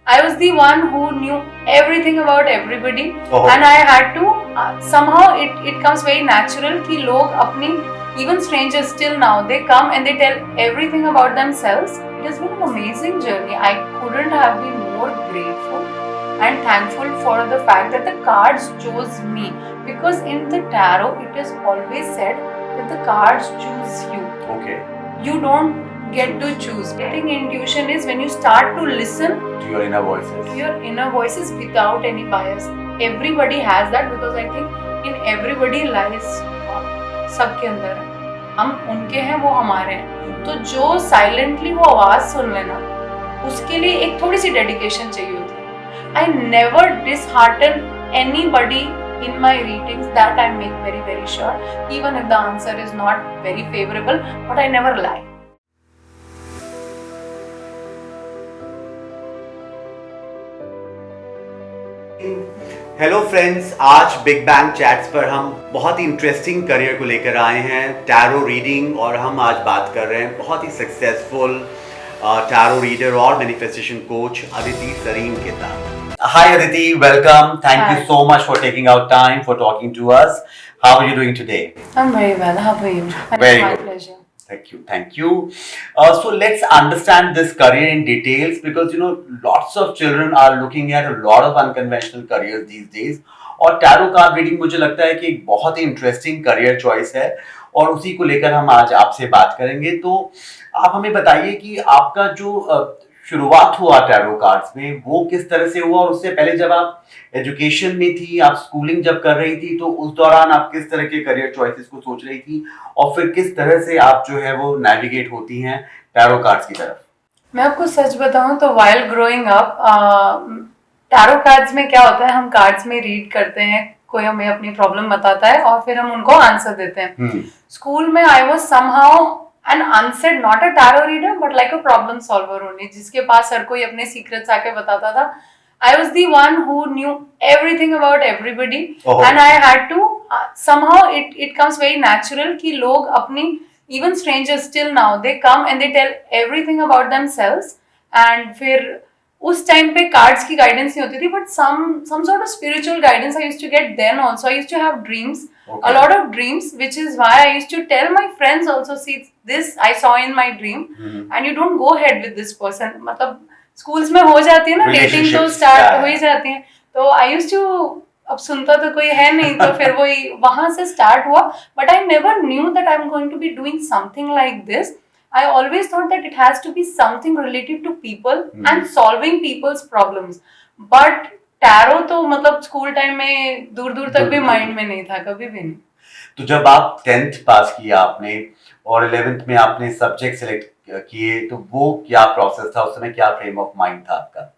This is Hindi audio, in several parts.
I was the one who knew everything about everybody, Oh. and I had to somehow it comes very natural कि लोग अपनी even strangers still now they come and they tell everything about themselves. It has been an amazing journey. I couldn't have been more grateful and thankful for the fact that the cards chose me, because in the tarot it is always said that the cards choose you. Okay. You don't get to choose. Getting intuition is when you start to listen To your inner voices. to your inner voices without any bias. Everybody has that because I think in everybody lies God. सबके अंदर है, हम उनके हैं, वो हमारे हैं. तो जो साइलेंटली वो आवाज सुन लेना, उसके लिए एक थोड़ी सी डेडिकेशन चाहिए होती है. I never dishearten anybody in my readings. That I make very very sure, even if the answer is not very favorable, but I never lie. Hello friends, आज बिग बैंग चैट्स पर हम बहुत ही इंटरेस्टिंग करियर को लेकर आए हैं, टैरो रीडिंग. और हम आज बात कर रहे हैं बहुत ही सक्सेसफुल टैरो रीडर और मैनिफेस्टेशन कोच अदिति सरीन के साथ. Hi Aditi, welcome. Thank you so much for taking out time for talking to us. How are you doing today? I'm very well. How are you? Very My good. pleasure. Thank you. So let's understand this career in details, because lots of children are looking at a lot of unconventional careers these days. और टैरो कार्ड रीडिंग मुझे लगता है कि एक बहुत ही इंटरेस्टिंग करियर चॉइस है, और उसी को लेकर हम आज आपसे बात करेंगे. तो आप हमें बताइए कि आपका जो शुरुआत हुआ टैरो कार्ड्स में, वो किस तरह से हुआ, और उससे पहले जब आप एजुकेशन में थी, आप स्कूलिंग जब कर रही थी, तो उस दौरान आप किस तरह के करियर चॉइसेस को सोच रही थी, और फिर किस तरह से आप जो है वो नेविगेट होती हैं टैरो कार्ड्स की तरफ. मैं आपको सच बताऊं तो while growing up, tarot cards में क्या होता है, हम कार्ड्स में रीड करते हैं, कोई हमें अपनी प्रॉब्लम बताता है और फिर हम उनको आंसर देते हैं. स्कूल में I was somehow unanswered, not a tarot reader but like a problem solver only, जिसके पास हर कोई अपने सीक्रेट्स आके बताता था. I was the one who knew everything about everybody. Oh. And I had to somehow it comes very natural कि लोग अपनी even strangers still now they come and they tell everything about themselves. And फिर उस टाइम पे कार्ड्स की गाइडेंस नहीं होती थी, but some sort of spiritual guidance I used to get then also. I used to have dreams. Okay. A lot of dreams, which is why I used to tell my friends also, see this I saw in my dream. And you don't go ahead with this person. मतलब स्कूल्स में हो जाती है ना डेटिंग, तो स्टार्ट हो ही जाती है. तो आई यूज्ड टू, अब सुनता तो कोई है नहीं, तो फिर वही वहां से स्टार्ट हुआ. But I never knew that I am going to be doing something like this. I always thought that it has to be something related to people and solving people's problems. But tarot तो मतलब स्कूल टाइम में दूर दूर तक भी माइंड में नहीं था, कभी भी नहीं. तो जब आप 10th पास किया आपने और 11th में आपने सब्जेक्ट सेलेक्ट किए, तो वो क्या प्रोसेस था उस समय, क्या फ्रेम ऑफ माइंड था आपका?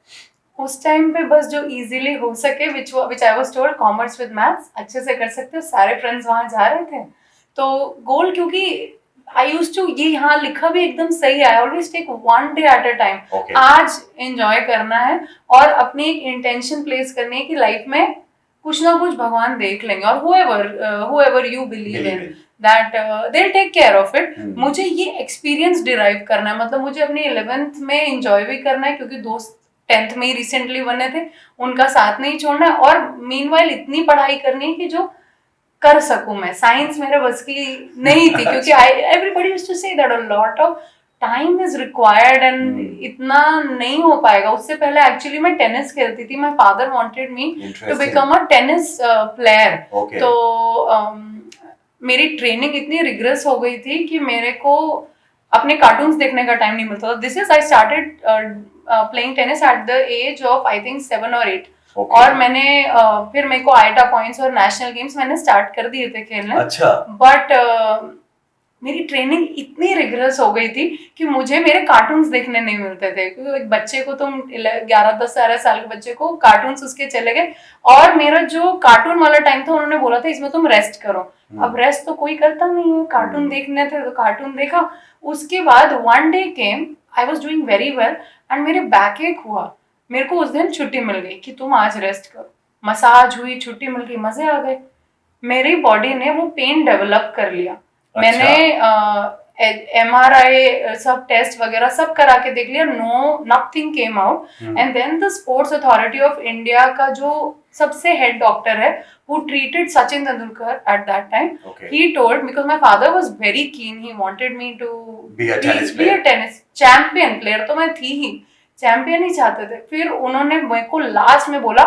उस टाइम पे बस जो इजीली हो सके, which I was told commerce with maths अच्छे से कर सकते हो, सारे फ्रेंड्स वहां जा रहे थे. तो गोल, क्योंकि आई यूज्ड टू, ये यहाँ लिखा भी एकदम सही है, I always take one day at a time. आज एंजॉय करना है और अपनी एक इंटेंशन प्लेस करनी है कि लाइफ में कुछ ना कुछ भगवान देख लेंगे, और whoever you believe in that they'll take care of it. मुझे ये एक्सपीरियंस डिराइव करना है, मतलब मुझे अपनी 11th में एंजॉय भी करना है, क्योंकि दोस्त 10th में ही रिसेंटली बने थे, उनका साथ नहीं छोड़ना है, और मीनवाइल इतनी पढ़ाई करनी है कि जो कर सकूं मैं. साइंस मेरे बस की नहीं थी, क्योंकि everybody used to say that a lot of time is required and इतना नहीं हो पाएगा. उससे पहले एक्चुअली मैं टेनिस खेलती थी. My father wanted me to become a tennis player. तो मेरी ट्रेनिंग इतनी रिग्रेस हो गई थी कि मेरे को अपने कार्टून्स देखने का टाइम नहीं मिलता था. This is I started playing tennis at the age of I think 7 or 8. और मैंने फिर मेरे को आईटा पॉइंट्स और नेशनल गेम्स मैंने स्टार्ट कर दिए थे खेलने. अच्छा. बट मेरी ट्रेनिंग इतनी रिग्रेस हो गई थी कि मुझे मेरे कार्टून्स देखने नहीं मिलते थे, क्योंकि एक बच्चे को तुम 11-10 साल के बच्चे को कार्टून्स उसके चले गए, और मेरा जो कार्टून वाला टाइम था उन्होंने बोला था इसमें तुम रेस्ट करो. अब रेस्ट तो कोई करता नहीं है, कार्टून देखने थे तो कार्टून देखा. उसके बाद one day came, I was doing very well and मेरे बैक एक हुआ. मेरे को उस दिन छुट्टी मिल गई कि तुम आज रेस्ट करो. मसाज हुई, छुट्टी मिल गई, मजे आ गए. मेरी बॉडी ने वो पेन डेवलप कर लिया. मैंने MRI सब टेस्ट वगैरह सब करा के देख लिया, nothing came out. And then the sports authority of India का जो सबसे हेड डॉक्टर है, who treated Sachin Tendulkar at that time, Okay. he told, because my father was very keen, he wanted me to Be a tennis be player. a tennis champion player, तो मैं थी ही, चैंपियन ही चाहते थे. फिर उन्होंने मेरे को लास्ट में बोला,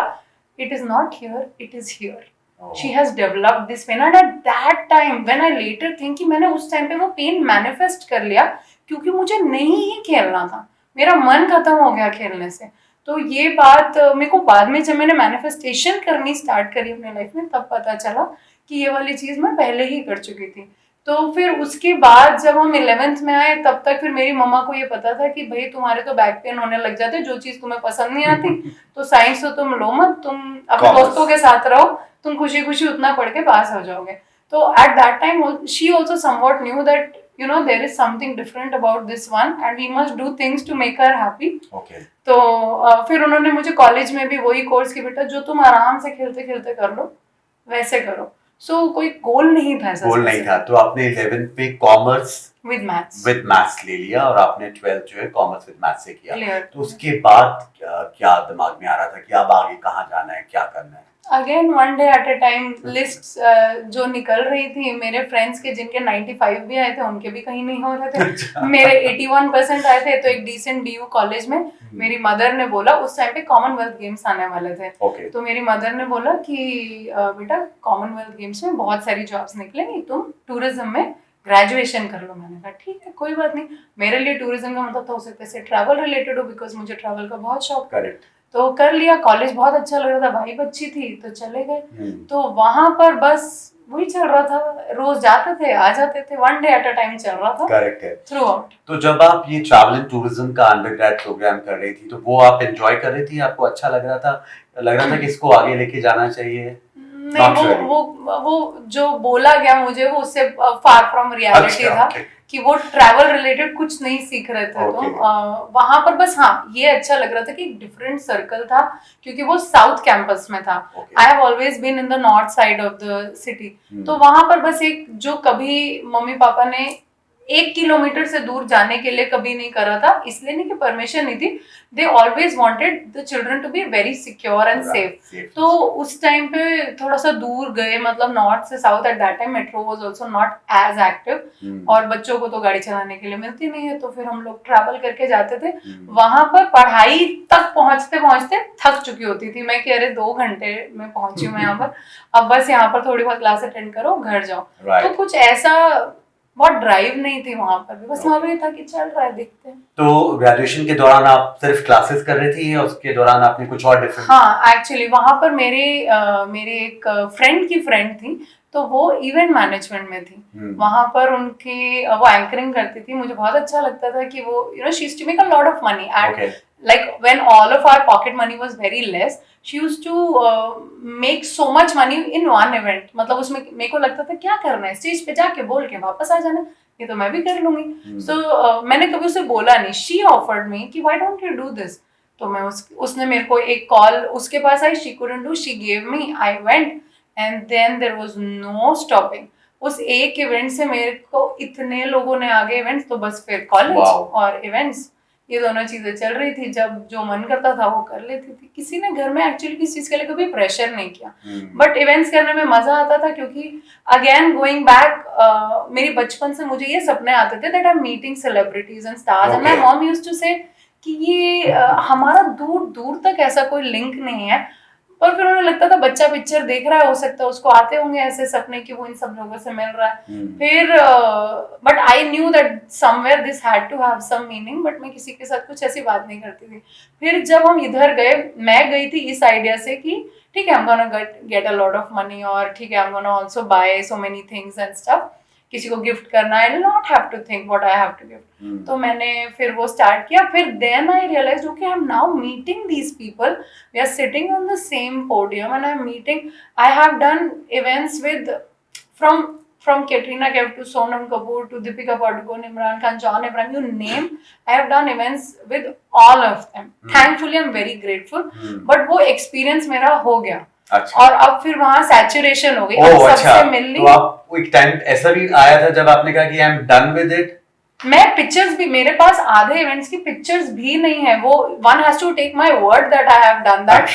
it is not here, it is here. Oh. She has developed this pain, and at that time when I later think कि मैंने उस टाइम पे वो पेन मैनिफेस्ट कर लिया, क्योंकि मुझे नहीं ही खेलना था, मेरा मन खत्म हो गया खेलने से. तो ये बात मेरे को बाद में जब मैंने मैनिफेस्टेशन करनी स्टार्ट करी अपने लाइफ में, तब पता चला कि ये वाली चीज मैं पहले ही कर चुकी थी. तो फिर उसके बाद जब हम 11th में आए, तब तक फिर मेरी मम्मा को ये पता था कि भाई तुम्हारे तो बैक पेन होने लग जाते, जो चीज तुम्हें पसंद नहीं आती तो साइंस तो तुम लो मत, तुम अपने दोस्तों के साथ रहो, तुम खुशी खुशी उतना पढ़ के पास हो जाओगे. तो eight that time she also somewhat knew that there is something different about this one and we must do things to make her happy. Okay. तो फिर उन्होंने मुझे कॉलेज में भी वही कोर्स की, बेटा जो तुम आराम से खेलते खेलते कर लो वैसे करो. सो कोई गोल नहीं था ऐसा. गोल नहीं था. तो आपने 11th पे कॉमर्स विद मैथ्स ले लिया और आपने 12th जो है कॉमर्स विद मैथ्स से किया. Clear. तो उसके बाद क्या दिमाग में आ रहा था कि अब आगे कहाँ जाना है, क्या करना है? Again one day at a time. List जो निकल रही थी, मेरे फ्रेंड्स के जिनके 95 भी आए थे उनके भी कहीं नहीं हो रहे थे. मेरे 81% आए थे. तो एक डिसेंट DU कॉलेज में मेरी मदर ने बोला, उस टाइम पे कॉमनवेल्थ गेम्स आने वाले थे. Okay. तो मेरी मदर ने बोला कि बेटा कॉमनवेल्थ गेम्स में बहुत सारी जॉब्स निकलेंगी, तुम टूरिज्म में ग्रेजुएशन कर लो. मैंने कहा ठीक है कोई बात नहीं. मेरे लिए टूरिज्म का मतलब था हो सकता है ट्रैवल रिलेटेड हो, बिकॉज मुझे ट्रैवल का बहुत शौक. करेक्ट. तो कर लिया. कॉलेज बहुत अच्छा लग रहा था, वाइब अच्छी थी, तो चले गए. तो वहां पर बस वही चल रहा था, रोज जाते थे आ जाते थे, one day at a time चल रहा था. करेक्ट है. Through out. तो जब आप ये ट्रैवल एंड टूरिज्म का अंडरग्रेड प्रोग्राम कर रही थी, तो वो आप एंजॉय कर रही थी, आपको अच्छा लग रहा था कि इसको आगे लेके जाना चाहिए? नहीं, वो जो बोला गया मुझे वो उससे फार फ्रॉम रियलिटी था. कि वो ट्रैवल रिलेटेड कुछ नहीं सीख रहे थे. Okay. तो वहां पर बस हाँ ये अच्छा लग रहा था कि डिफरेंट सर्कल था, क्योंकि वो साउथ कैंपस में था. I have always been in the north side of the city. तो वहां पर बस एक जो कभी मम्मी पापा ने 1 किलोमीटर से दूर जाने के लिए कभी नहीं करा था, इसलिए नहीं कि परमिशन नहीं थी. They always wanted the children to be very secure and safe. तो उस टाइम पे थोड़ा सा दूर गए, मतलब नॉर्थ से south. At that time metro was also not as active, और बच्चों को तो गाड़ी चलाने के लिए मिलती नहीं है, तो फिर हम लोग ट्रैवल करके जाते थे. वहां पर पढ़ाई तक पहुंचते पहुंचते थक चुकी होती थी मैं कि अरे 2 घंटे में पहुंची हूँ यहाँ पर, अब बस यहाँ पर थोड़ी बहुत क्लास अटेंड करो घर जाओ. तो कुछ ऐसा बहुत ड्राइव नहीं थी वहां पर भी, बस वहां पर था कि चल रहा है देखते हैं. तो ग्रेजुएशन के दौरान आप सिर्फ क्लासेस कर रही थी या उसके दौरान आपने कुछ और डिफरेंट? हाँ एक्चुअली वहां पर मेरे एक फ्रेंड की फ्रेंड थी, तो वो इवेंट मैनेजमेंट में थी. वहां पर उनकी वो एंकरिंग करती थी. मुझे बहुत अच्छा लगता था कि वो she used to make a lot of money at like when all of our pocket money was very less, she used to make so much money in one event. मतलब उसमें मेरे को लगता था क्या करना है, स्टेज पे जाके बोल के वापस आ जाना, ये तो मैं भी कर लूंगी. So मैंने कभी उसे बोला नहीं. She offered me कि why don't you do this. तो मैं उसने मेरे को एक कॉल उसके पास आई, she couldn't do, she gave me, I went and then there was no stopping. उस एक इवेंट से मेरे को इतने लोगों ने आगे इवेंट्स, तो बस फिर कॉलेज और इवेंट्स ये दोनों चीजें चल रही थी. जब जो मन करता था वो कर लेती थी. किसी ने घर में एक्चुअली किसी चीज के लिए कभी प्रेशर नहीं किया. बट इवेंट्स करने में मजा आता था, क्योंकि अगेन गोइंग बैक मेरी बचपन से मुझे ये सपने आते थे that I am meeting celebrities and stars. And my mom used to say कि ये हमारा दूर दूर तक ऐसा कोई लिंक नहीं है. पर फिर उन्हें लगता था बच्चा पिक्चर देख रहा है, हो सकता है उसको आते होंगे ऐसे सपने कि वो इन सब लोगों से मिल रहा है. फिर but I knew that somewhere this had to have some meaning, but मैं किसी के साथ कुछ ऐसी बात नहीं करती थी. फिर जब हम इधर गए, मैं गई थी इस आइडिया से कि ठीक है, I am gonna get a lot of money, और ठीक है I am gonna also buy so many things and stuff. किसी को गिफ्ट करना, I will not have to think what I have to gift. तो मैंने फिर वो स्टार्ट किया. फिर then I realized okay I am now meeting these people, we are sitting on the same podium and I am meeting. I have done events with from Katrina Kaif to Sonam Kapoor to Deepika Padukone, Imran Khan, John Abraham, you name, I have done events with all of them. Thankfully I'm very grateful. But वो experience मेरा हो गया. अच्छा. और अब फिर वहाँ सैचुरेशन हो गई. अब सबसे मिलनी. तो आप एक टाइम ऐसा भी आया था जब आपने कहा कि I am done with it, मैं पिक्चर्स भी, मेरे पास आधे इवेंट्स की पिक्चर्स भी नहीं है, वो one has to take my word that I have done that,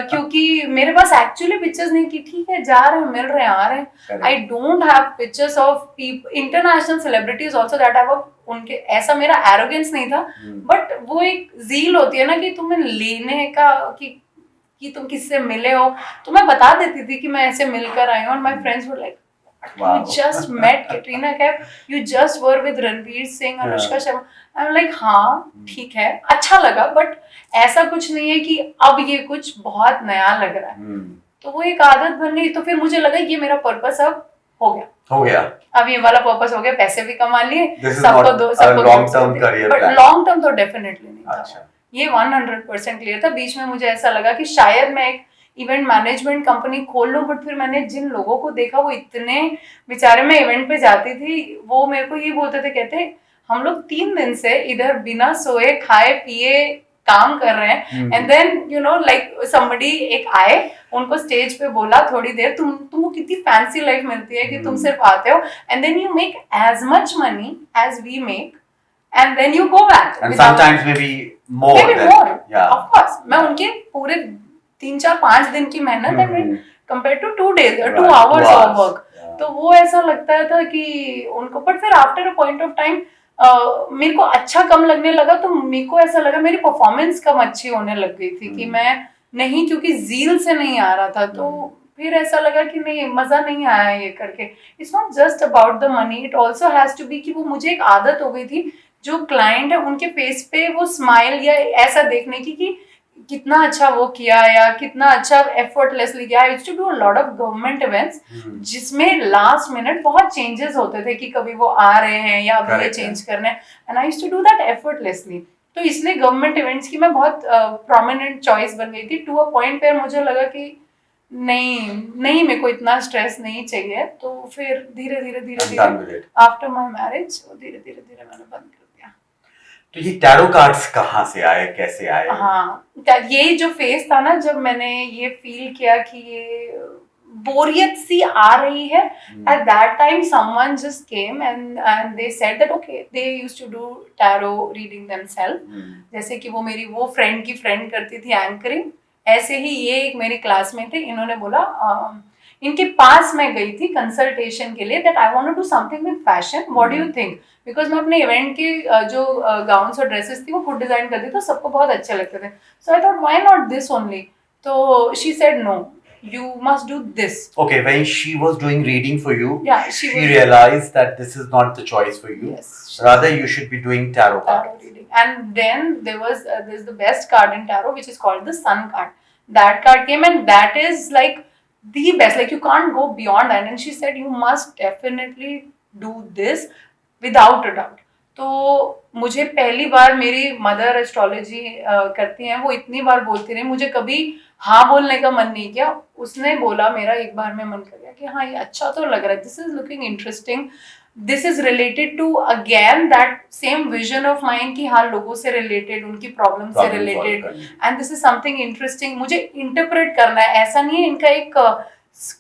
क्योंकि मेरे पास एक्चुअली पिक्चर्स नहीं कि ठीक है जा रहे हैं मिल रहे हैं आ रहे हैं, I don't have pictures of international celebrities also that I have, उनके ऐसा मेरा एरोगेंस नहीं था, बट वो एक जील होती है ना कि तुम्हें लेने का कि तुम किससे मिले हो, तो मैं बता देती थी कि मैं ऐसे मिलकर आई हूँ, और my friends were like Wow. you just met Katrina Kaif, you just were with Ranveer Singh, Anushka Sharma. I'm like हाँ ठीक है, अच्छा लगा, बट ऐसा कुछ नहीं है कि अब ये कुछ बहुत नया लग रहा है, तो वो एक आदत बन गई, तो फिर मुझे लगा ये मेरा पर्पस अब हो गया, अब ये वाला पर्पस हो गया, पैसे भी कमा लिए, सबको दो, सबको long term career, but long term तो डेफिनेटली नहीं था, ये 100% क्लियर था। बीच में मुझे ऐसा लगा कि शायद मैं एक इवेंट मैनेजमेंट कंपनी खोल लूं, बट फिर मैंने जिन लोगों को देखा वो इतने बेचारे, मैं इवेंट पे जाती थी वो मेरे को ये बोलते थे, कहते हम लोग 3 दिन से इधर बिना सोए खाए पिए काम कर रहे हैं, and then you know like somebody एक आए, उनको स्टेज पे बोला थोड़ी देर, तुमको कितनी फैंसी लाइफ मिलती है कि तुम सिर्फ आते हो, and then you make as much money as we make, and then you go back, and sometimes may be more, of course मैं उनके पूरे 3-4-5 दिन की मेहनत है compare to 2 days or 2 hours of work, तो वो ऐसा लगता था कि उनको, बट फिर after a point of time मेरे को अच्छा कम लगने लगा, तो मेरे को ऐसा लगा मेरी परफॉर्मेंस कम अच्छी होने लग गई थी कि मैं नहीं, क्योंकि जील से नहीं आ रहा था, तो फिर ऐसा लगा कि नहीं मजा नहीं आया ये करके। It's not just about the money, it also has to be कि वो मुझे एक आदत हो गई थी जो क्लाइंट है उनके फेस पे वो स्माइल या ऐसा देखने की कि कितना अच्छा वो किया या कितना अच्छा एफर्टलेसली किया। I used to do a lot of government events जिसमें लास्ट मिनट बहुत चेंजेस होते थे कि कभी वो आ रहे हैं या अभी ये चेंज करने, and I used to do that effortlessly, तो इसलिए गवर्नमेंट इवेंट्स की मैं बहुत प्रोमिनेंट चॉइस बन गई थी, टू अ पॉइंट पे मुझे लगा कि नहीं मेरे को इतना स्ट्रेस नहीं चाहिए, तो फिर धीरे धीरे आफ्टर माय मैरिज धीरे धीरे मैंने बंद कर दिया। तो ये टैरो कार्ड्स कहाँ से आए, कैसे आए? हाँ, ये जो फेज था ना जब मैंने ये फील किया कि ये बोरियत सी आ रही है, at that time someone just came and they said that okay they used to do tarot reading themselves, जैसे कि वो मेरी वो फ्रेंड की फ्रेंड करती थी एंकरिंग, ऐसे ही ये एक मेरी क्लासमेट थे, इन्होंने बोला इनके पास मैं गई थी कंसल्टेशन के लिए, that I want to do something with fashion, what do you think, because मैं अपने इवेंट के जो गाउन्स और ड्रेसेस थी वो खुद डिजाइन करती थी, तो सबको बहुत अच्छे लगते थे, so I thought why not this only, तो she said no you must do this. Okay, when she was doing reading for you, yeah, she realized that this is not the choice for you. Yes, rather you should be doing tarot reading. And then there's the best card in tarot which is called the sun card. That card came and that is like the best, like you can't go beyond that, and she said you must definitely do this without a doubt. तो मुझे पहली बार मेरी मदर एस्ट्रोलॉजी करती हैं, वो इतनी बार बोलती रही, मुझे कभी हाँ बोलने का मन नहीं किया, उसने बोला मेरा एक बार में मन कर गया कि हाँ ये अच्छा तो लग रहा है, this is looking interesting, this is related to again that same vision of mind कि हाँ लोगों से रिलेटेड, उनकी प्रॉब्लम से related, and this is something interesting, मुझे इंटरप्रेट करना है, ऐसा नहीं है इनका एक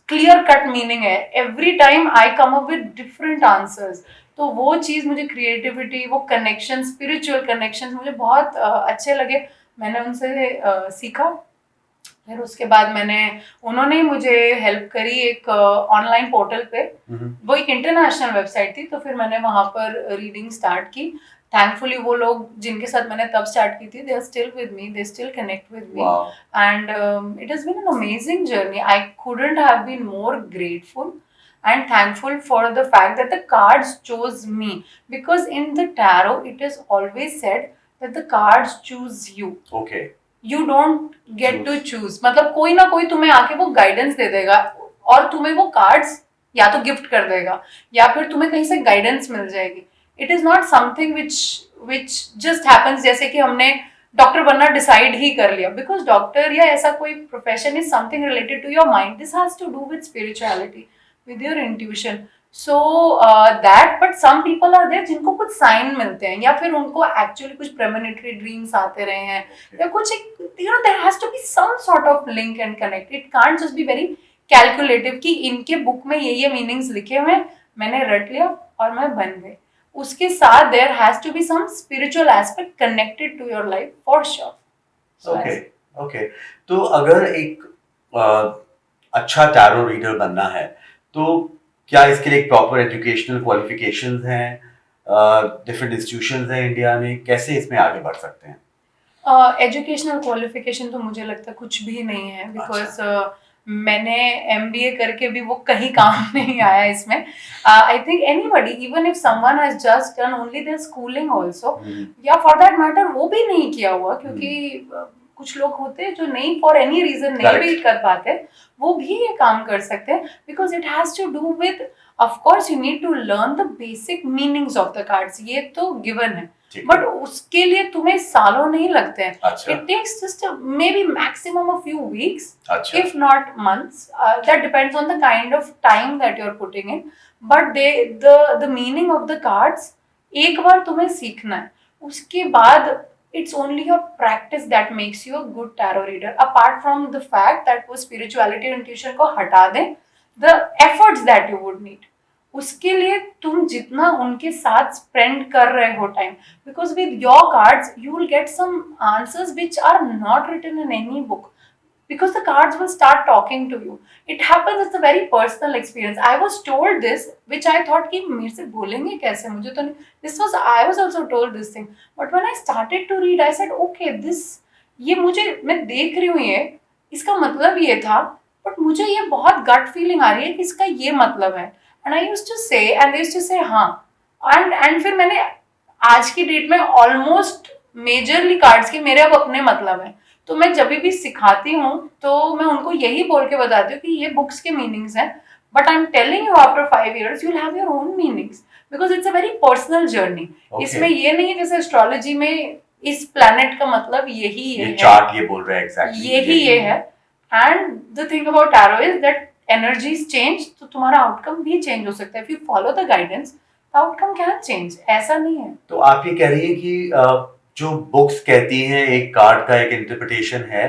क्लियर कट मीनिंग है, every time I come up with different answers, तो वो चीज़ मुझे क्रिएटिविटी, वो कनेक्शन, स्पिरिचुअल कनेक्शन मुझे बहुत अच्छे लगे, मैंने उनसे सीखा, फिर उसके बाद उन्होंने ही मुझे हेल्प करी एक ऑनलाइन पोर्टल पे, वो एक इंटरनेशनल वेबसाइट थी, तो फिर मैंने वहाँ पर रीडिंग स्टार्ट की, थैंकफुली वो लोग जिनके साथ मैंने तब स्टार्ट की थी, they are still with me, they still connect with me, and it has been an amazing journey, I couldn't have been more grateful and thankful for the fact that the cards chose me, because in the tarot it is always said that the cards choose you. Okay. You don't get to choose. मतलब कोई ना कोई तुम्हें आके वो गाइडेंस दे देगा और तुम्हें वो कार्ड्स या तो गिफ्ट कर देगा या फिर तुम्हें कहीं से गाइडेंस मिल जाएगी. It is not something which just happens, जैसे कि हमने डॉक्टर बनना डिसाइड ही कर लिया, बिकॉज डॉक्टर या ऐसा कोई profession is something related to your mind, this has to do with spirituality, with your intuition, so that, but some people are there जिनको कुछ साइन मिलते हैं या फिर उनको एक्चुअली कुछ प्रेमोनिटरी ड्रीम्स आते रहे हैं या कुछ एक, you know, there has to be some sort of link and connect, it can't just be very calculative कि इनके बुक में ये मीनिंग्स लिखे हुए हैं, मैंने रट लिया और मैं बन गई, उसके साथ there has to be some spiritual aspect connected to your life for sure. Okay okay. तो अगर एक अच्छा टैरो रीडर बनना है तो क्या इसके लिए प्रॉपर एजुकेशनल क्वालिफिकेशंस हैं, डिफरेंट इंस्टीट्यूशंस हैं इंडिया में, कैसे इसमें आगे बढ़ सकते हैं? एजुकेशनल क्वालिफिकेशन तो मुझे लगता है कुछ भी नहीं है, बिकॉज अच्छा। मैंने एमबीए करके भी वो कहीं काम नहीं आया इसमें। I think anybody, even if someone has just done only their schooling also, या फॉर दैट मैटर वो भी नहीं किया हुआ, क्योंकि कुछ लोग होते हैं जो नहीं फॉर एनी रीजन नहीं भी कर पाते, वो भी ये काम कर सकते हैं, because it has to do with, of course you need to learn the basic meanings of the cards, ये तो गिवन है, बट उसके लिए तुम्हें सालों नहीं लगते हैं। अच्छा। It takes just may be maximum a few weeks, अच्छा। if not months. That depends on the kind of time that you're putting in, but the meaning of the cards एक बार तुम्हें सीखना है, उसके बाद it's only your practice that makes you a good tarot reader. Apart from the fact that वो spirituality और intuition को हटा दें, the efforts that you would need, उसके लिए तुम जितना उनके साथ स्पेंड कर रहे हो time, because with your cards you will get some answers which are not written in any book, because the cards will start talking to you. It happens, it's a very personal experience. I was told this, which I thought कि मेरे से बोलेंगे कैसे, मुझे तो नहीं, this was, I was also told this thing, but when I started to read I said okay, this, ये मुझे, मैं देख रही हूँ ये, इसका मतलब ये था, but मुझे ये बहुत गट फीलिंग आ रही है कि इसका ये मतलब है, and I used to say and they used to say हाँ, and फिर मैंने आज की डेट में ऑलमोस्ट मेजरली कार्ड्स के मेरे अब अपने मतलब हैं, तो मैं जब भी सिखाती हूँ तो मैं उनको यही बोल के बताती हूँ कि ये बुक्स के मीनिंग्स हैं, but I am telling you after 5 years you will have your own meanings, because it's a very personal journey. इसमें ये नहीं है जैसे एस्ट्रोलॉजी में इस प्लैनेट का मतलब यही है, चार्ट ये बोल रहा है एग्जैक्टली यही ये है, and the thing about tarot is that energies change, तो तुम्हारा आउटकम भी चेंज हो सकता है, if you follow the guidance outcome can change, ऐसा नहीं है। तो आप ये कह रही हैं कि जो बुक्स कहती हैं एक कार्ड का एक इंटरप्रिटेशन है,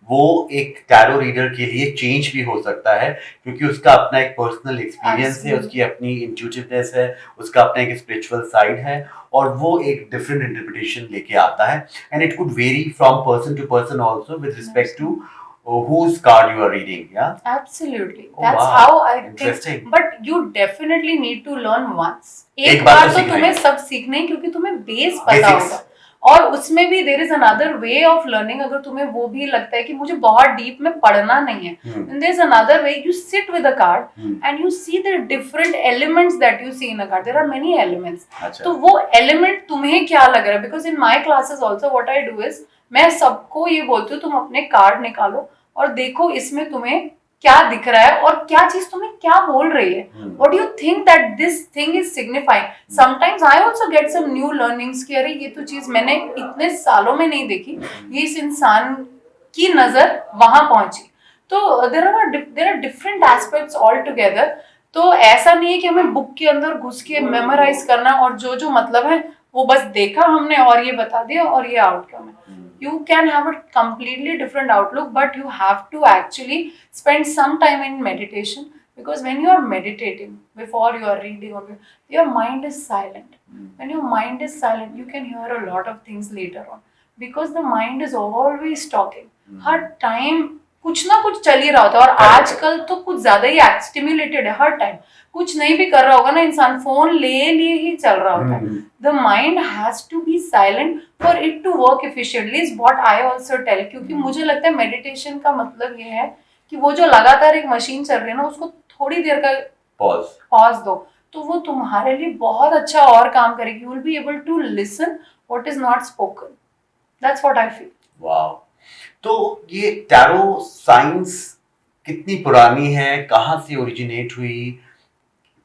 वो एक टैरो रीडर के लिए चेंज भी हो सकता है, क्योंकि उसका अपना एक पर्सनल एक्सपीरियंस है, उसकी अपनी इंट्यूटिवनेस है, उसका अपना एक स्पिरिचुअल साइड है, और वो एक डिफरेंट इंटरप्रिटेशन लेके आता है, and it could vary from person to person also with respect to whose card you are reading. Yeah, absolutely. Oh, That's wow. how I Interesting. think, but you definitely need to learn once. एक बार तो तो तुम्हें सब सीखने हैं, क्योंकि तुम्हें बेस पता होगा, और उसमें भी there is another way of learning, अगर तुम्हें वो भी लगता है कि मुझे बहुत डीप में पढ़ना नहीं है, there is another way, you sit with a card and you see the different elements that you see in a card, there are many elements, तो वो एलिमेंट तुम्हें क्या लग रहा है, because in my classes also what I do is, मैं सबको ये बोलती हूँ तुम अपने कार्ड निकालो और देखो इसमें तुम्हें क्या दिख रहा है और क्या चीज तुम्हें क्या बोल रही है, what you think that this thing is signifying. Sometimes I also get some new learnings कि अरे ये तो चीज मैंने इतने सालों में नहीं देखी, ये इस इंसान की नजर वहां पहुंची, तो there are different aspects all together. तो ऐसा नहीं है कि हमें बुक के अंदर घुस के मेमोराइज करना और जो जो मतलब है वो बस देखा हमने और ये बता दिया और ये आउटकम है। You can have a completely different outlook, but you have to actually spend some time in meditation, because when you are meditating before you are reading, or your mind is silent. When your mind is silent, you can hear a lot of things later on, because the mind is always talking. Her time कुछ ना कुछ चल ही रहा होता है, और आजकल तो कुछ ज्यादा ही स्टिम्युलेटेड है, हर टाइम कुछ नहीं भी कर रहा होगा ना इंसान, फोन ले लिए ही चल रहा होता है। The mind has to be silent for it to work efficiently, is what I also tell, क्योंकि मुझे लगता है मेडिटेशन का मतलब ये है कि वो जो लगातार एक मशीन चल रही है ना, उसको थोड़ी देर का पॉज दो, तो वो तुम्हारे लिए बहुत अच्छा और काम करेगी, you will be able to listen what is not spoken, that's what I feel. Wow. तो ये टैरो साइंस कितनी पुरानी है, कहाँ से ओरिजिनेट हुई,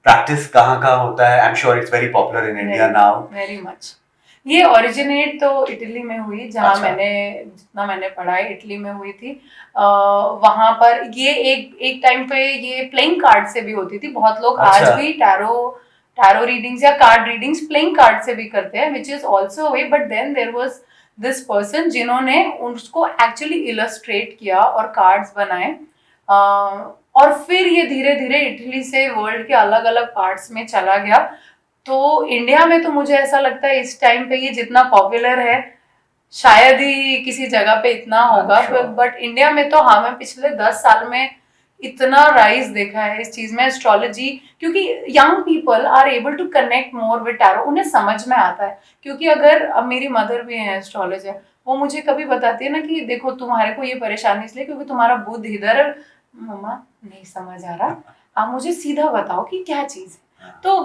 प्रैक्टिस कहाँ का होता है? I am sure it's very popular in India now. Very much. ये ओरिजिनेट तो इटली में हुई, जहाँ अच्छा। जितना मैंने पढ़ाई इटली में हुई थी। वहां पर ये एक टाइम पे ये प्लेइंग कार्ड से भी होती थी, बहुत लोग अच्छा। आज भी टैरो रीडिंग्स या कार्ड रीडिंग्स प्लेइंग कार्ड से भी करते हैं, which is also way, but then there was this person जिन्होंने उसको एक्चुअली इलस्ट्रेट किया और कार्ड्स बनाए, और फिर ये धीरे धीरे इटली से वर्ल्ड के अलग अलग पार्ट्स में चला गया। तो इंडिया में तो मुझे ऐसा लगता है इस टाइम पे ये जितना पॉपुलर है शायद ही किसी जगह पे इतना होगा, sure. बट इंडिया में तो हाँ, मैं पिछले 10 साल में इतना राइज देखा है इस चीज में, एस्ट्रोलॉजी, क्योंकि young people are able to connect more with tarot, उन्हें समझ में आता है। क्योंकि अगर अब मेरी मदर भी है एस्ट्रोलॉजर, वो मुझे कभी बताती है ना कि देखो तुम्हारे को ये परेशानी इसलिए क्योंकि तुम्हारा बुध इधर है। मम्मा नहीं समझ आ रहा, आप मुझे सीधा बताओ कि क्या चीज है। तो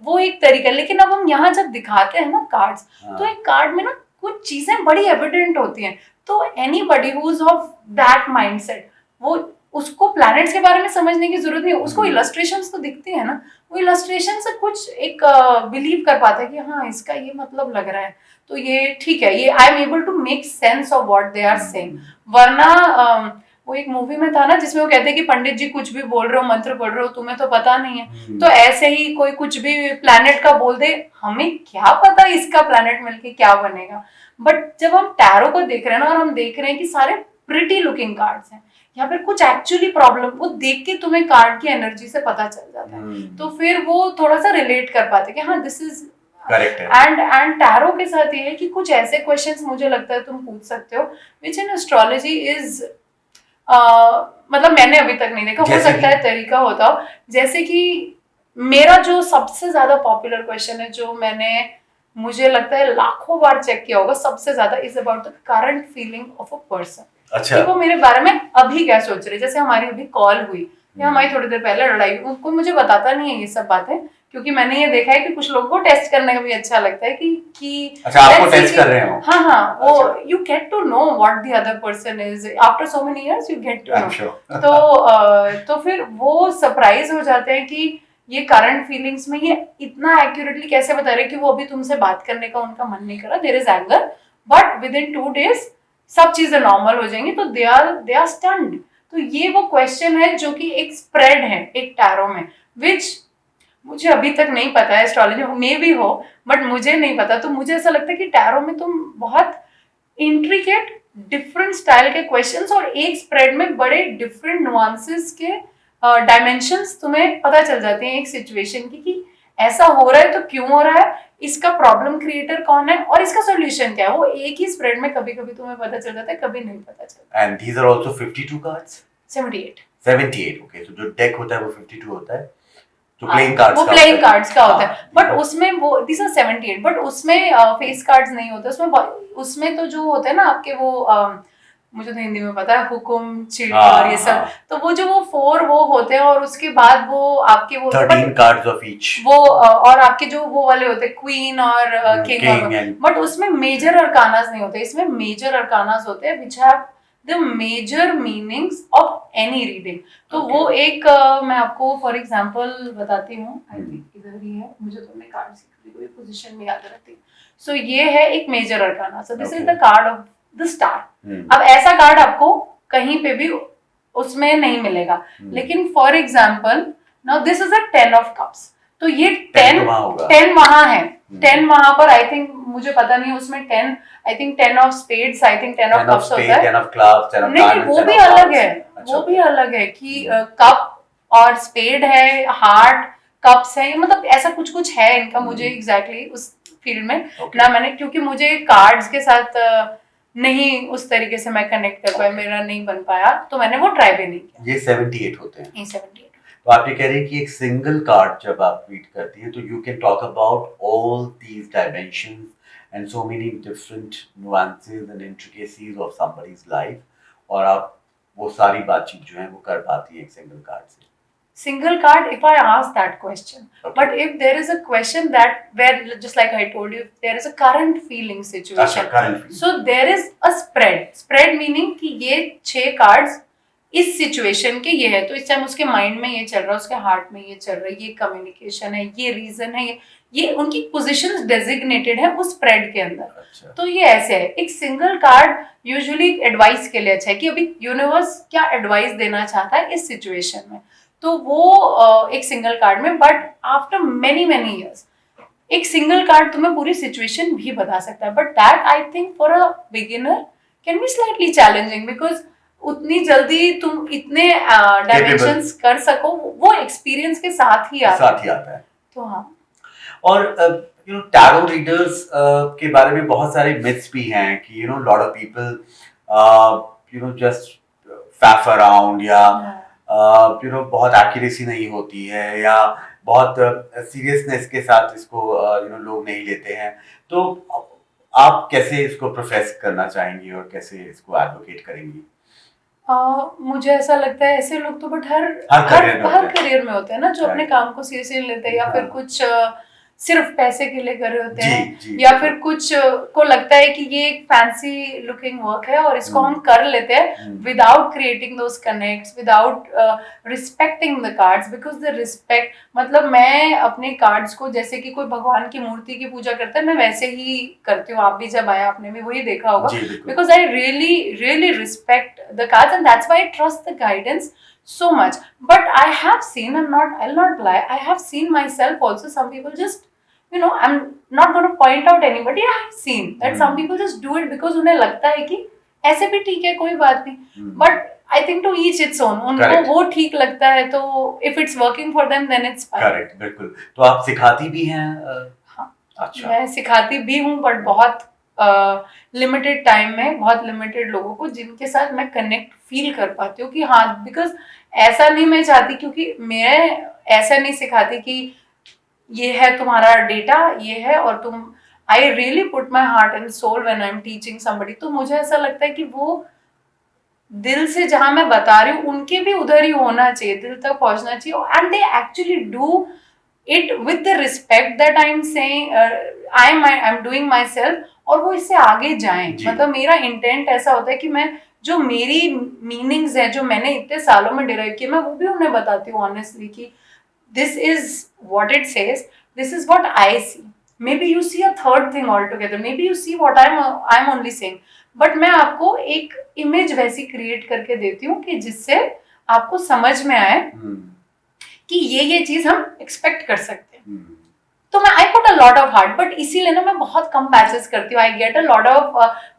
वो एक तरीका। लेकिन अब हम यहाँ जब दिखाते हैं ना कार्ड्स, तो एक कार्ड में ना कुछ चीजें बड़ी एविडेंट होती हैं। तो anybody who is of that mindset, वो उसको प्लैनेट्स के बारे में समझने की जरूरत नहीं है, उसको इलस्ट्रेशंस तो दिखती है ना, वो इलस्ट्रेशन से कुछ एक बिलीव कर पाता है कि हाँ इसका ये मतलब लग रहा है, तो ये ठीक है, ये I am able to make sense of what they are saying. वरना वो एक मूवी में था ना जिसमें वो कहते हैं कि पंडित जी कुछ भी बोल रहे हो, मंत्र पढ़ रहे हो, तुम्हें तो पता नहीं है। तो ऐसे ही कोई कुछ भी प्लैनेट का बोल दे, हमें क्या पता इसका प्लैनेट मिलके क्या बनेगा। बट जब हम टैरो को देख रहे हैं ना, और हम देख रहे हैं कि सारे प्रिटी लुकिंग कार्ड्स हैं, यहाँ पर कुछ एक्चुअली प्रॉब्लम, वो देख के तुम्हें कार्ड की एनर्जी से पता चल जाता है। तो फिर वो थोड़ा सा रिलेट कर पाते कि हाँ दिस इज करेक्ट है। एंड टैरो के साथ ये है कि कुछ ऐसे क्वेश्चंस मुझे लगता है तुम पूछ सकते हो विच इन एस्ट्रोलॉजी इज मतलब मैंने अभी तक नहीं देखा, हो सकता है तरीका होता हो। जैसे कि मेरा जो सबसे ज्यादा पॉपुलर क्वेश्चन है, जो मैंने मुझे लगता है लाखों बार चेक किया होगा, सबसे ज्यादा is about the current feeling of a person. अच्छा। कि वो मेरे बारे में अभी क्या सोच रहे। जैसे हमारी अभी कॉल हुई या हमारी थोड़ी देर पहले लड़ाई, कोई मुझे बताता नहीं है ये सब बातें, क्योंकि मैंने ये देखा है कि कुछ लोगों को टेस्ट करने का भी अच्छा लगता है कि अच्छा आपको टेस्ट कर रहे हो। हाँ वो you get to know what the other person is after so many years, you get to know. तो फिर वो सरप्राइज हो जाते हैं कि ये करंट फीलिंग्स में ये इतना एक्यूरेटली कैसे बता रहे कि वो अभी तुमसे बात करने का उनका मन नहीं कर रहा, there is anger, but within 2 days सब चीजें नॉर्मल हो जाएंगी, तो दे आर स्टन्ड। तो ये वो क्वेश्चन है जो कि एक स्प्रेड है एक टैरो में, विच मुझे अभी तक नहीं पता है, एस्ट्रोलॉजी में भी हो बट मुझे नहीं पता। तो मुझे ऐसा लगता है कि टैरो में तुम बहुत इंट्रिकेट डिफरेंट स्टाइल के क्वेश्चंस और एक स्प्रेड में बड़े डिफरेंट नुआंसेस के डायमेंशंस तुम्हें पता चल जाते हैं एक सिचुएशन की कि ऐसा हो रहा है तो क्यों हो रहा है, इसका प्रॉब्लम क्रिएटर कौन है और इसका सॉल्यूशन क्या है। वो एक ही स्प्रेड में कभी कभी तुम्हें पता चल जाता है, कभी नहीं पता चलता। And these are also 52 cards. 78 okay. तो जो डेक होता है वो 52 होता है, जो प्लेइंग कार्ड्स वो प्लेइंग कार्ड्स का होता है, बट उसमें वो दिस आर 78, बट उसमें फेस कार्ड्स नहीं होते। उसमें तो जो होते हैं ना आपके वो मुझे तो हिंदी में पता है, हुकुम, चिड़ी और ये सब। तो वो जो वो 4 वो होते हैं और उसके बाद वो आपके वो 13 कार्ड्स ऑफ ईच, वो और आपके जो वो वाले होते हैं क्वीन और किंग, बट उसमें मेजर अरकानास नहीं होते। इसमें मेजर अरकानास होते हैं which have the major meanings of any reading. तो वो एक मैं आपको फॉर एग्जांपल बताती हूँ, आई थिंक इधर ही है, मुझे तो अपने कार्ड से कोई पोजीशन में याद रहती। सो ये है एक major arcana, so this is the card of the star. अब ऐसा कार्ड आपको कहीं पे भी उसमें नहीं मिलेगा, लेकिन for example now this is a 10 of cups, तो ये 10 वहां है, 10 वहां पर आई थिंक मुझे पता नहीं उसमें 10 I think 10 of spades, I think 10 of cups होता है, 10 ऑफ क्लब्स, 10 ऑफ नहीं वो भी अलग है, वो भी अलग है कि कप और स्पेड है, हार्ट, कप्स है, मतलब ऐसा कुछ कुछ है इनका। मुझे एग्जैक्टली उस फील्ड में ना मैंने, क्योंकि मुझे कार्ड्स के साथ नहीं उस तरीके से मैं कनेक्ट कर पाया, मेरा नहीं बन पाया, तो मैंने वो ट्राई भी नहीं किया। ये 78 होते हैं। ये 78। तो आप ये कह रहे हैं कि एक सिंगल कार्ड जब आप रीड करती हैं तो you can talk about all these dimensions and so many different nuances and intricacies of somebody's life, और आप वो सारी बातचीत जो है वो कर पाती है एक सिंगल कार्ड से। Single card, if I ask that question, but if there is a question that where just like I told you, there is a current feeling situation, so there is a spread meaning कि ये 6 cards इस सिचुएशन के ये है, तो इस टाइम उसके माइंड में ये चल रहा है, उसके हार्ट में ये चल रहा है, ये कम्युनिकेशन है, ये रीजन है, ये उनकी पोजीशंस डेजिग्नेटेड है उस स्प्रेड के अंदर। अच्छा। तो ये ऐसे है, एक सिंगल कार्ड यूजुअली एडवाइस के लिए अच्छा है कि अभी यूनिवर्स क्या एडवाइस देना चाहता है इस सिचुएशन में, तो वो एक सिंगल कार्ड में। बट आफ्टर मेनी ईयर्स एक सिंगल कार्ड तुम्हें पूरी सिचुएशन भी बता सकता है, but that I think for a beginner can be slightly challenging, because उतनी जल्दी तुम इतने डायमेंशंस कर सको, वो एक्सपीरियंस के साथ ही आता है। तो हाँ, और टैरो रीडर्स के बारे में बहुत सारे मिथ्स भी हैं कि lot of people just Faf around, या बहुत एक्यूरेसी नहीं होती है, या बहुत सीरियसनेस के साथ इसको लोग नहीं लेते हैं। तो आप कैसे इसको प्रोफेस करना चाहेंगी और कैसे इसको एडवोकेट करेंगी? मुझे ऐसा लगता है ऐसे लोग तो बट हर हर career में हर होते हैं। करियर में होते हैं ना, जो अपने Right. काम को सीरियसली लेते हैं, या फिर हाँ। कुछ सिर्फ पैसे के लिए कर रहे होते जी, हैं, जी, या बिल्कुल। फिर कुछ को लगता है कि ये एक फैंसी लुकिंग वर्क है और इसको हम कर लेते हैं without creating those connects, without respecting the cards, because the respect मतलब मैं अपने कार्ड्स को जैसे कि कोई भगवान की मूर्ति की पूजा करता है, मैं वैसे ही करती हूँ। आप भी जब आए आपने भी वही देखा होगा, जी, बिल्कुल। because I really respect the cards, and that's why I trust the guidance so much. But I have seen, I'll not lie, I have seen myself also. Some people just, I'm not going to point out anybody. I have seen that some people just do it because उन्हें लगता है कि ऐसे भी ठीक है, कोई बात नहीं. But I think to each its own. उनको Correct. वो ठीक लगता है, तो if it's working for them then it's fine. Correct, बिल्कुल। तो आप सिखाती भी हैं? हाँ, अच्छा। मैं सिखाती भी हूँ, बट बहुत लिमिटेड टाइम में, बहुत लिमिटेड लोगों को जिनके साथ मैं कनेक्ट फील कर पाती हूँ कि हाँ, बिकॉज ऐसा नहीं मैं चाहती, क्योंकि मैं ऐसा नहीं सिखाती कि ये है तुम्हारा डेटा, ये है और तुम, I really put my heart and soul when I am teaching somebody. तो मुझे ऐसा लगता है कि वो दिल से जहां मैं बता रही हूँ उनके भी उधर ही होना चाहिए, दिल तक पहुंचना चाहिए, and they actually do it with the respect that I'm saying, I'm doing myself, और वो इससे आगे जाएं। मतलब मेरा इंटेंट ऐसा होता है कि मैं जो मेरी मीनिंग्स है, जो मैंने इतने सालों में डिराइव किए, मैं वो भी उन्हें बताती हूँ ऑनेस्टली कि this is what it says, this is what I see, maybe you see a third thing altogether, maybe you see what I'm only saying, but मैं आपको एक इमेज वैसी क्रिएट करके देती हूँ कि जिससे आपको समझ में आए कि ये चीज हम एक्सपेक्ट कर सकते हैं। तो मैं I put a lot of heart, but इसीलिए ना मैं बहुत कम बैचेस करती हूँ। I get a lot of,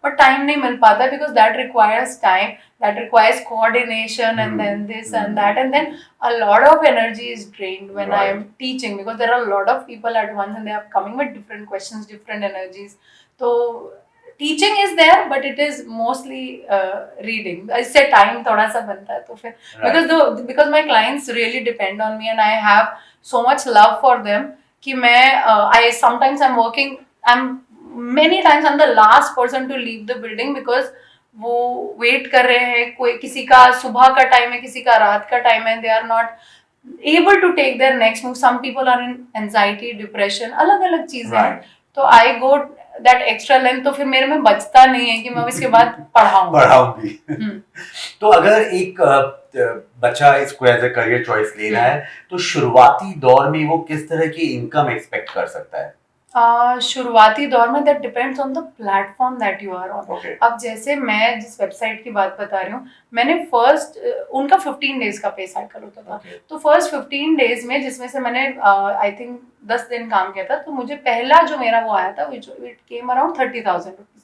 but time नहीं मिल पाता, because that requires time, that requires coordination, and then this and that, and then a lot of energy is drained when I am teaching, because there are a lot of people at once and they are coming with different questions, different energies. So teaching is there, but it is mostly reading. इससे time थोड़ा सा बनता है, तो फिर because my clients really depend on me and I have so much love for them कि मैं I sometimes I'm working, many times I'm the last person to leave the building because वो वेट कर रहे हैं, कोई किसी का सुबह का टाइम है, किसी का रात का टाइम है, they are not able to take their next move, some people are in anxiety, depression, अलग अलग चीजें हैं। तो I go that extra length, तो फिर मेरे में बचता नहीं है कि मैं इसके बाद पढ़ाऊंगी। तो अगर एक बच्चा इसको एज ए करियर चॉइस ले रहा है, तो शुरुआती दौर में वो किस तरह की इनकम एक्सपेक्ट कर सकता है? शुरुआती दौर में that depends on the platform that you are on. अब जैसे मैं जिस वेबसाइट की बात बता रही हूँ, मैंने फर्स्ट उनका 15 डेज का पे साइकिल होता था। तो फर्स्ट 15 डेज में, जिसमें से मैंने आई थिंक 10 दिन काम किया था, तो मुझे पहला जो मेरा वो आया था, it came around 30,000 rupees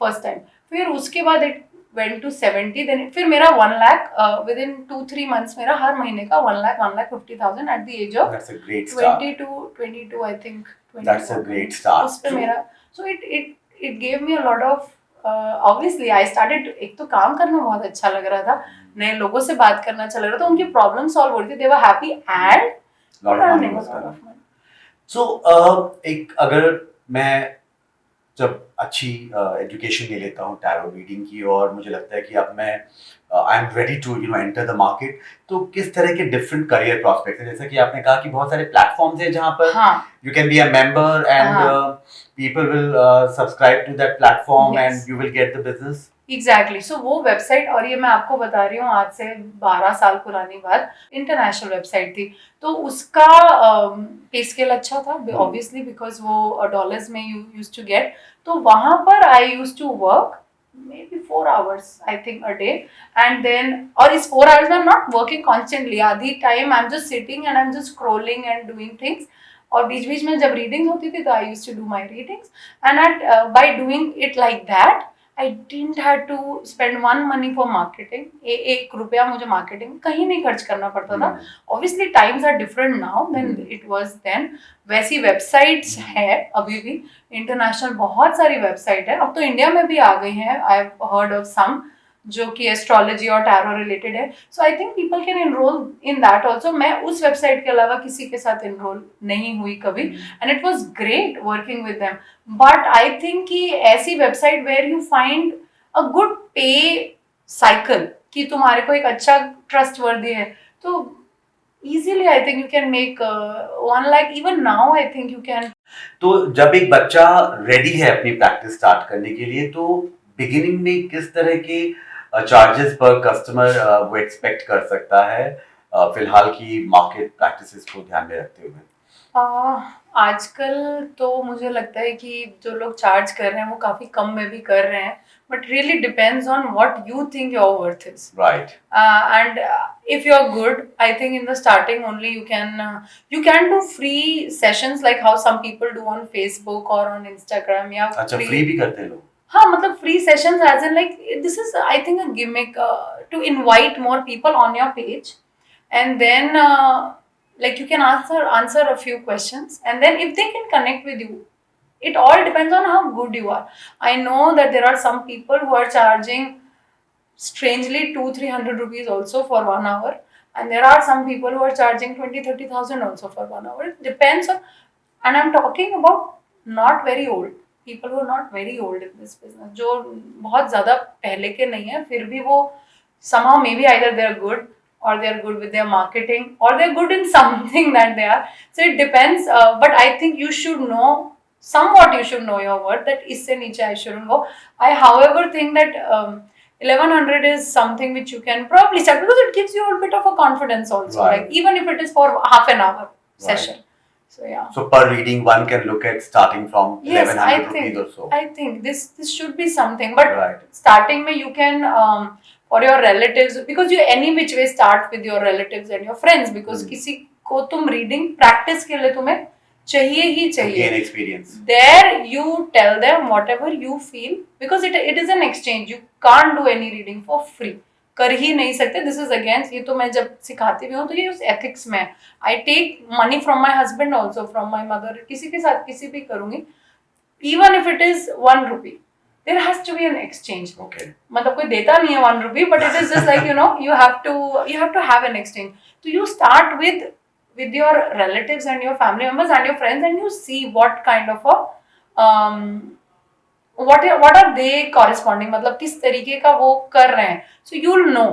first time. फिर उसके बाद इट went to 70, then फिर मेरा 1 lakh within 2-3 months, मेरा हर महीने का 1,50,000 at the age of 22 I think। That's a great start. उस पे मेरा, so it gave me a lot of obviously I started, एक तो काम करना बहुत अच्छा लग रहा था, नए लोगों से बात करना अच्छा लग रहा था, उनकी प्रॉब्लम सॉल्व हो रही थी, they were happy and lot of money। So एक अगर मैं जब अच्छी एजुकेशन ले लेता हूँ टैरो रीडिंग की, और मुझे लगता है कि अब मैं I am ready to enter the market, तो किस तरह के डिफरेंट करियर प्रॉस्पेक्ट्स हैं? जैसा कि आपने कहा कि बहुत सारे प्लेटफॉर्म्स हैं जहाँ पर you can be a member and people will subscribe to that platform and you will get the business. Exactly, so वो वेबसाइट, और ये मैं आपको बता रही हूँ आज से 12 साल पुरानी बात, इंटरनेशनल वेबसाइट थी, तो उसका पे स्केल अच्छा था ऑब्वियसली, बिकॉज वो डॉलर्स में यू यूज टू गेट। तो वहां पर I use to work maybe 4 hours I think a day, and then, और इस 4 hours में I'm not working constantly, आधी time I'm just sitting and I'm just scrolling and doing things, और बीच बीच में जब रीडिंग्स होती थी तो I used to do my readings, and by doing it like that I didn't had to spend one money for marketing. एक रुपया मुझे marketing कहीं नहीं खर्च करना पड़ता था. Obviously times are different now than it was then. वैसी websites है अभी भी, international बहुत सारी website है. अब तो इंडिया में भी आ गई हैं. I've heard of some जो कि एस्ट्रोलॉजी और टैरो रिलेटेड है. So I think people can enrol in that also. मैं उस वेबसाइट के अलावा किसी के साथ एनरोल नहीं हुई कभी, and it was great working with them. But I think कि ऐसी website where you find a good pay cycle, कि तुम्हारे को एक अच्छा ट्रस्ट वर्दी है, तो easily I think you can make 1 lakh. Even now I think you can. तो जब एक बच्चा रेडी है अपनी प्रैक्टिस स्टार्ट करने के लिए, तो बिगिनिंग में किस तरह के चार्जेस पर कस्टमर वो एक्सपेक्ट कर सकता है फिलहाल की मार्केट प्रैक्टिसेस को ध्यान में रखते हुए? आजकल तो मुझे लगता है कि जो लोग चार्ज कर रहे हैं वो काफी कम में भी कर रहे हैं, but really depends on what you think your worth is. Right. And if you're good, I think in the starting only you can do free sessions like how some people do on Facebook or on Instagram. या अच्छा, फ्री भी करते हैं लोग? हाँ, मतलब free sessions as in like this is I think a gimmick to invite more people on your page, and then like you can answer a few questions, and then if they can connect with you, it all depends on how good you are. I know that there are some people who are charging strangely 200-300 rupees also for 1 hour, and there are some people who are charging 20,000-30,000 also for 1 hour. It depends on, and I'm talking about not very old people who are not very old in this business, जो बहुत ज़्यादा पहले के नहीं है, फिर भी वो somehow maybe either they're good or they're good with their marketing or they're good in something that they are. So it depends, but I think you should know somewhat, you should know your worth, that इससे नीचे I shouldn't go. I however think that 1100 is something which you can probably start, because it gives you a bit of a confidence also, right. Like even if it is for half an hour session. So yeah. So per reading one can look at starting from Yes, 1100 rupees or so. I think this should be something, but right. starting में you can for your relatives, because you any which way start with your relatives and your friends, because किसी को तुम reading practice के लिए तुम्हें चाहिए ही चाहिए. Gain experience. There you tell them whatever you feel, because it is an exchange. You can't do any reading for free. कर ही नहीं सकते. This is against, ये तो मैं जब सिखाती भी हूँ तो ये उस ethics में. I take money from my husband also, from my mother. किसी के साथ किसी भी करूँगी, even if it is 1 rupee, there has to be an exchange. Okay. मतलब कोई देता नहीं है 1 rupee, but it is just like you have to have an exchange. So you start with your relatives and your family members and your friends, and you see what kind of a what are they corresponding, मतलब किस तरीके का वो कर रहे हैं. So you'll know.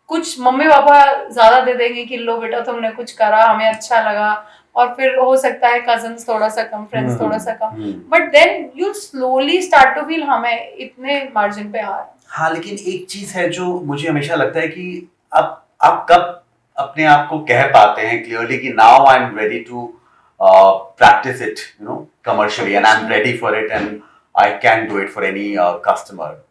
कुछ मम्मी पापा ज्यादा दे देंगे कि लो बेटा तुमने कुछ करा, हमें अच्छा लगा, और फिर हो सकता है कजन्स थोड़ा सा कम, फ्रेंड्स थोड़ा सा कम, but then you slowly start to feel हमें इतने मार्जिन पे आ रहा है. हाँ, लेकिन एक चीज है जो मुझे हमेशा लगता है कि अब आप कब अपने आप को कह पाते हैं क्लियरली कि now I am ready to practise it commercially, and I am ready for it and I can do it for any customer.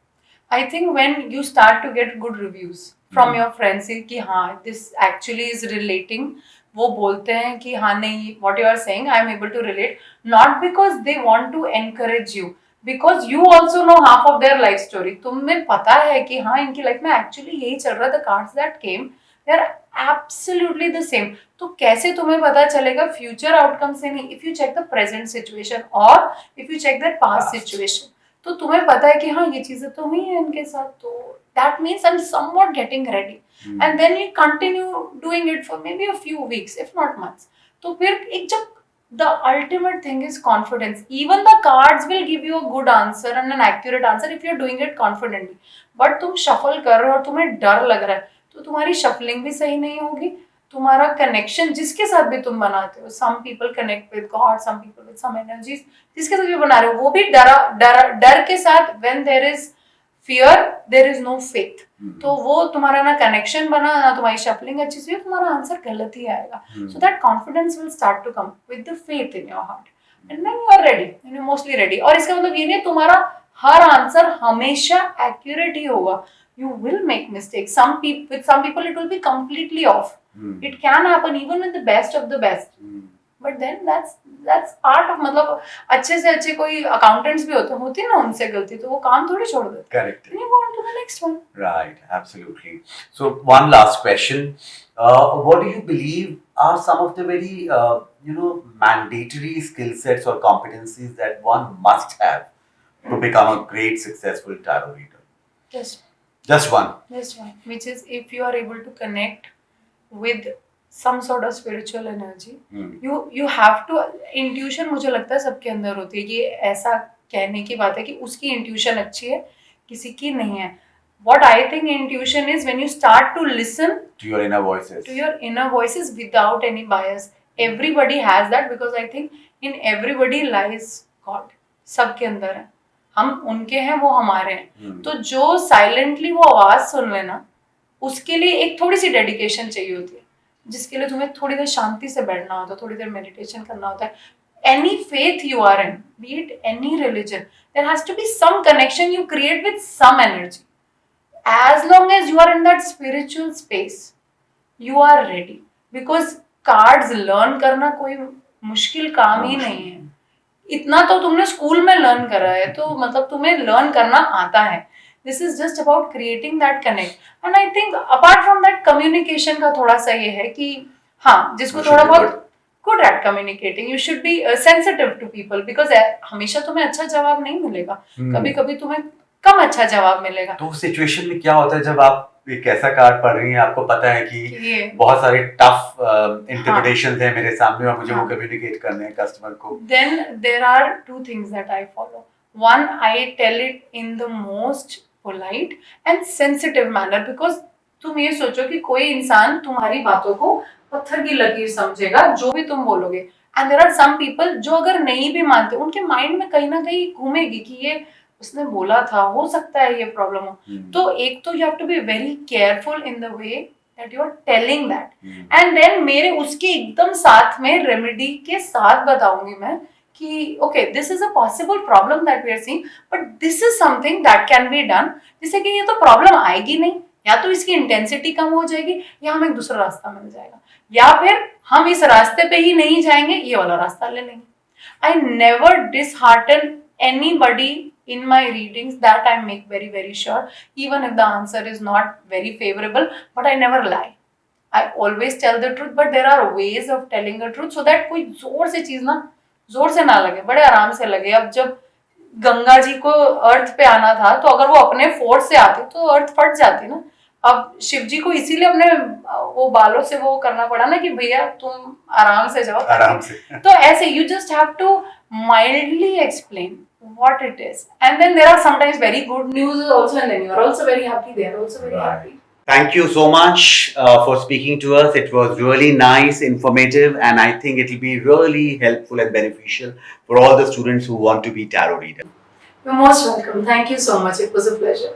I think when you start to get good reviews from your friends कि हाँ this actually is relating, वो बोलते हैं कि हाँ नहीं what you are saying I am able to relate, not because they want to encourage you, because you also know half of their life story. तुम्हें पता है कि हाँ इनकी लाइफ में actually यही चल रहा, the cards that came they are absolutely the same. तो कैसे तुम्हें पता चलेगा future outcome से नहीं, if you check the present situation or if you check their past situation, तो तुम्हें पता है कि हाँ ये चीजें तो हुई हैं इनके साथ, तो that means I'm somewhat getting ready. And then you continue doing it for maybe a few weeks, if not months. तो फिर एक जब the ultimate thing is confidence. Even the cards will give you a good answer and an accurate answer if you're doing it confidently. But तुम shuffle कर रहे हो और तुम्हें डर लग रहा है, तो तुम्हारी shuffling भी सही नहीं होगी, तुम्हारा कनेक्शन जिसके साथ भी तुम बनाते हो, some people connect with God, some people with some energies, जिसके साथ भी बना रहे हो वो भी डर के साथ, when there is fear there is no faith. तो वो तुम्हारा ना कनेक्शन बना, ना तुम्हारी शफलिंग अच्छी से, तुम्हारा आंसर गलत ही आएगा. So that confidence will start to come with the faith in your heart, and then you are ready, and you're mostly ready. और इसका मतलब ये नहीं है तुम्हारा हर आंसर हमेशा accurate ही होगा. You will make mistakes. With some people it will be completely off. It can happen even with the best of the best. But then that's part of, मतलब अच्छे से अच्छे कोई अकाउंटेंट्स भी होती है ना, उनसे गलती तो वो काम थोड़ी छोड़ देते Correct. हैं, go on to the next one. Right, absolutely. So, one last question. What do you believe are some of the very, mandatory skill sets or competencies that one must have to become a great, successful tarot reader? Just one. which is if you are able to connect with some sort of spiritual energy, you have to, intuition मुझे लगता है सबके अंदर होती है, ये ऐसा कहने की बात है कि उसकी intuition अच्छी है किसी की नहीं है. What I think intuition is when you start to listen to your inner voices without any bias. Everybody has that because I think in everybody lies God. सबके अंदर है, हम उनके हैं, वो हमारे हैं. तो जो साइलेंटली वो आवाज सुन लेना, उसके लिए एक थोड़ी सी डेडिकेशन चाहिए होती है, जिसके लिए तुम्हें थोड़ी देर शांति से बैठना होता है, थोड़ी देर मेडिटेशन करना होता है. Any faith you are in, be it any religion, there has to be some connection you create with some energy. As long as you are in that spiritual space, you are ready. Because cards learn करना कोई मुश्किल काम ही नहीं है. इतना तो तुमने स्कूल में लर्न करा है, तो मतलब तुम्हें लर्न करना आता है. This is just about creating that connect. And I think apart from that communication का थोड़ा सा ये है कि हाँ, जिसको थोड़ा बहुत good at communicating, you should be sensitive to people, because हमेशा तुम्हें अच्छा जवाब नहीं मिलेगा, कभी कभी तुम्हें कम अच्छा जवाब मिलेगा. तो सिचुएशन में क्या होता है जब आप एक ऐसा कार्ड पढ़ रही हैं, आपको पता है कि बहुत सारे टफ इंटरप्रिटेशंस हैं मेरे सामने और मुझे वो कम्युनिकेट करने हैं कस्टमर को. Then there are two things that I follow. One, I tell it in the most polite and sensitive manner, because तुम ये सोचो कि कोई इंसान तुम्हारी बातों को पत्थर की लकीर समझेगा जो भी तुम बोलोगे. And there are some people जो अगर नहीं भी मानते, उनके माइंड में कहीं ना कहीं घूमेगी कि ये उसने बोला था, हो सकता है ये प्रॉब्लम हो. तो एक तो you have to be very careful in the way that you are telling that. And then मेरे उसके एकदम साथ में रेमेडी के साथ बताऊंगी मैं कि okay, this is a possible problem that we are seeing, but this is something that can be done. जिससे कि ये तो प्रॉब्लम आएगी नहीं, या तो इसकी इंटेंसिटी कम हो जाएगी, या हमें एक दूसरा रास्ता मिल जाएगा, या फिर हम इस रास्ते पे ही नहीं जाएंगे, ये वाला रास्ता ले लेंगे. I never dishearten anybody in my readings, that I make very very sure, even if the answer is not very favorable, but I never lie. I always tell the truth, but there are ways of telling the truth so that कोई जोर से चीज ना, जोर से ना लगे, बड़े आराम से लगे. अब जब गंगा जी को अर्थ पे आना था, तो अगर वो अपने फोर्स से आते तो अर्थ फट जाती ना. अब शिव जी को इसीलिए अपने वो बालों से वो करना पड़ा ना कि भैया तुम आराम से जाओ, आराम से. तो ऐसे you just have to mildly explain what it is, and then there are sometimes very good news also, and then you are also very happy, they are also very happy. Thank you so much for speaking to us. It was really nice, informative, and I think it will be really helpful and beneficial for all the students who want to be tarot readers. You're most welcome. Thank you so much. It was a pleasure.